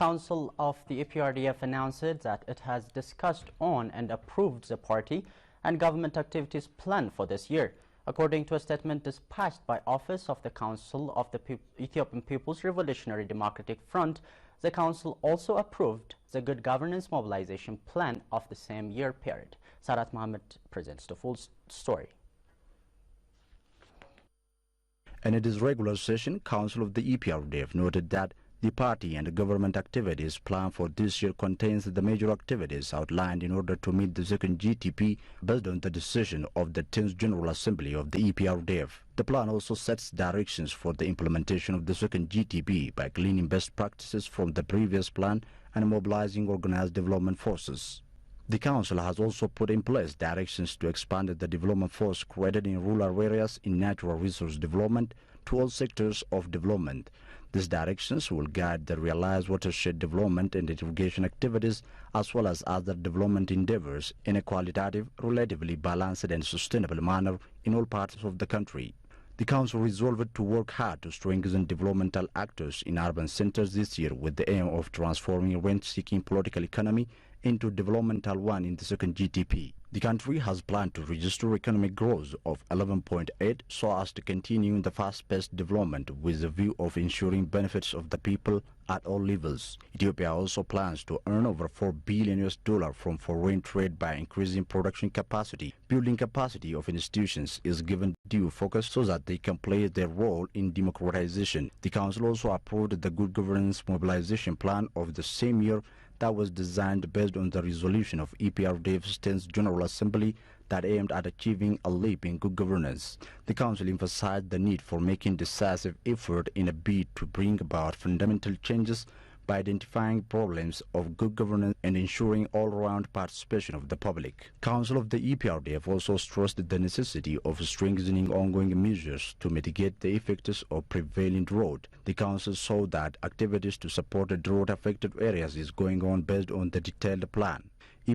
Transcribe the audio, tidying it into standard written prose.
Council of the EPRDF announced that it has discussed on and approved the party and government activities plan for this year. According to a statement dispatched by Office of the Council of the Ethiopian People's Revolutionary Democratic Front, the Council also approved the Good Governance Mobilization Plan of the same year period. Sarat Mohammud presents the full story. In its regular session, Council of the EPRDF noted that the party and the government activities plan for this year contains the major activities outlined in order to meet the second GTP based on the decision of the 10th General Assembly of the EPRDF. The plan also sets directions for the implementation of the second GTP by gleaning best practices from the previous plan and mobilizing organized development forces. The Council has also put in place directions to expand the development force created in rural areas in natural resource development to all sectors of development. These directions will guide the realized watershed development and irrigation activities as well as other development endeavors in a qualitative, relatively balanced and sustainable manner in all parts of the country. The Council resolved to work hard to strengthen developmental actors in urban centers this year with the aim of transforming rent-seeking political economy into developmental one in the second GTP. The country has planned to register economic growth of 11.8 so as to continue the fast-paced development with the view of ensuring benefits of the people at all levels. Ethiopia also plans to earn over $4 billion from foreign trade by increasing production capacity. Building capacity of institutions is given due focus so that they can play their role in democratization. The Council also approved the Good Governance Mobilization Plan of the same year that was designed based on the resolution of EPRDF's 10th General Assembly that aimed at achieving a leap in good governance. The Council emphasized the need for making decisive effort in a bid to bring about fundamental changes by identifying problems of good governance and ensuring all-round participation of the public. Council of the EPRDF also stressed the necessity of strengthening ongoing measures to mitigate the effects of prevailing drought. The Council saw that activities to support the drought-affected areas is going on based on the detailed plan.